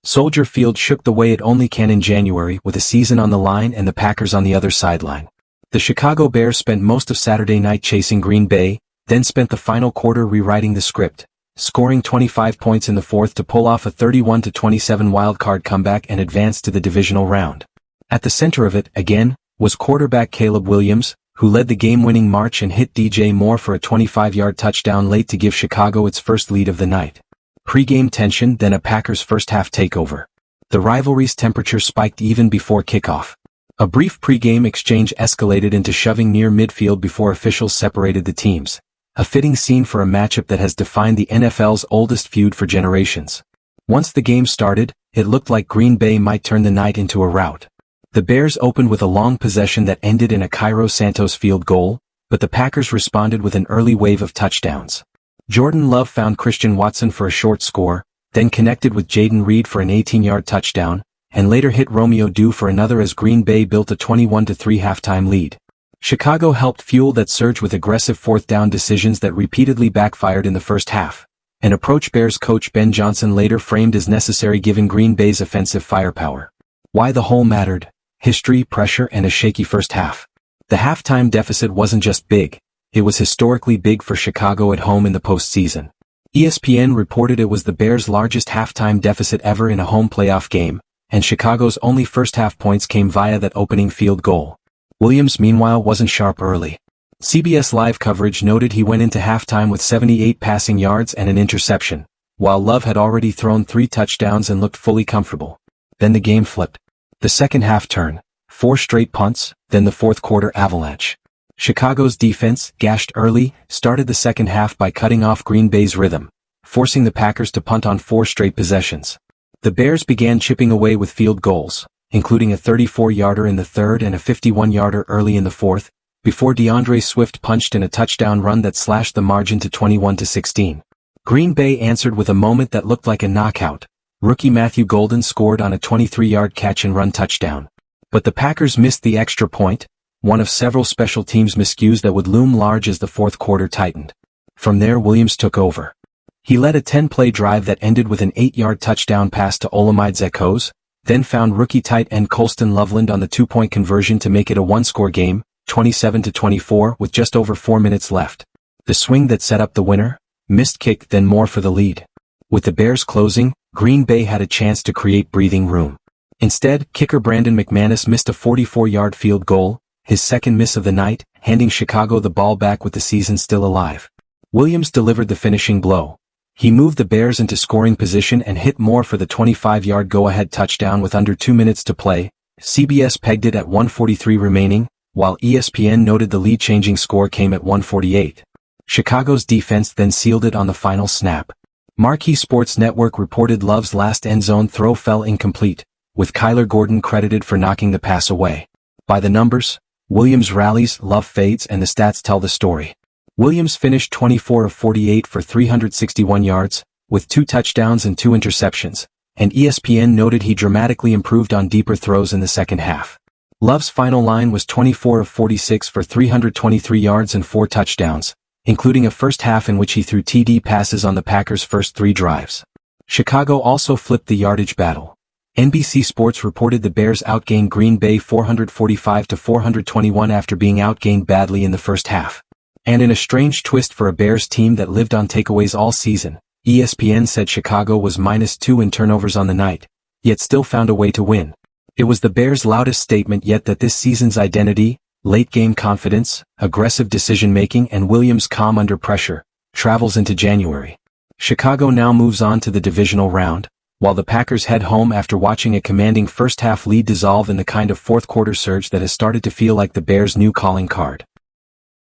Soldier Field shook the way it only can in January with a season on the line and the Packers on the other sideline. The Chicago Bears spent most of Saturday night chasing Green Bay, then spent the final quarter rewriting the script, scoring 25 points in the fourth to pull off a 31-27 wildcard comeback and advance to the divisional round. At the center of it, again, was quarterback Caleb Williams, who led the game-winning march and hit DJ Moore for a 25-yard touchdown late to give Chicago its first lead of the night. Pre-game tension, then a Packers first-half takeover. The rivalry's temperature spiked even before kickoff. A brief pre-game exchange escalated into shoving near midfield before officials separated the teams. A fitting scene for a matchup that has defined the NFL's oldest feud for generations. Once the game started, it looked like Green Bay might turn the night into a rout. The Bears opened with a long possession that ended in a Cairo Santos field goal, but the Packers responded with an early wave of touchdowns. Jordan Love found Christian Watson for a short score, then connected with Jaden Reed for an 18-yard touchdown, and later hit Romeo Dew for another as Green Bay built a 21-3 halftime lead. Chicago helped fuel that surge with aggressive fourth-down decisions that repeatedly backfired in the first half, an approach Bears coach Ben Johnson later framed as necessary given Green Bay's offensive firepower. Why the whole mattered: history, pressure, and a shaky first half. The halftime deficit wasn't just big, it was historically big for Chicago at home in the postseason. ESPN reported it was the Bears' largest halftime deficit ever in a home playoff game, and Chicago's only first-half points came via that opening field goal. Williams, meanwhile, wasn't sharp early. CBS Live coverage noted he went into halftime with 78 passing yards and an interception, while Love had already thrown 3 touchdowns and looked fully comfortable. Then the game flipped. The second half turn, 4 straight punts, then the fourth quarter avalanche. Chicago's defense, gashed early, started the second half by cutting off Green Bay's rhythm, forcing the Packers to punt on 4 straight possessions. The Bears began chipping away with field goals, including a 34-yarder in the third and a 51-yarder early in the fourth, before DeAndre Swift punched in a touchdown run that slashed the margin to 21-16. Green Bay answered with a moment that looked like a knockout. Rookie Matthew Golden scored on a 23-yard catch-and-run touchdown. But the Packers missed the extra point, one of several special teams miscues that would loom large as the fourth quarter tightened. From there, Williams took over. He led a 10-play drive that ended with an 8-yard touchdown pass to Olamide Zekos, then found rookie tight end Colston Loveland on the 2-point conversion to make it a one-score game, 27-24, with just over 4 minutes left. The swing that set up the winner, missed kick, then more for the lead. With the Bears closing, Green Bay had a chance to create breathing room. Instead, kicker Brandon McManus missed a 44-yard field goal, his second miss of the night, handing Chicago the ball back with the season still alive. Williams delivered the finishing blow. He moved the Bears into scoring position and hit Moore for the 25-yard go-ahead touchdown with under 2 minutes to play. CBS pegged it at 1:43 remaining, while ESPN noted the lead-changing score came at 1:48. Chicago's defense then sealed it on the final snap. Marquee Sports Network reported Love's last end-zone throw fell incomplete, with Kyler Gordon credited for knocking the pass away. By the numbers, Williams rallies, Love fades, and the stats tell the story. Williams finished 24 of 48 for 361 yards, with 2 touchdowns and 2 interceptions, and ESPN noted he dramatically improved on deeper throws in the second half. Love's final line was 24 of 46 for 323 yards and 4 touchdowns, including a first half in which he threw TD passes on the Packers' first 3 drives. Chicago also flipped the yardage battle. NBC Sports reported the Bears outgained Green Bay 445-421 after being outgained badly in the first half. And in a strange twist for a Bears team that lived on takeaways all season, ESPN said Chicago was -2 in turnovers on the night, yet still found a way to win. It was the Bears' loudest statement yet that this season's identity, late-game confidence, aggressive decision-making, and Williams' calm under pressure, travels into January. Chicago now moves on to the divisional round, while the Packers head home after watching a commanding first-half lead dissolve in the kind of fourth-quarter surge that has started to feel like the Bears' new calling card.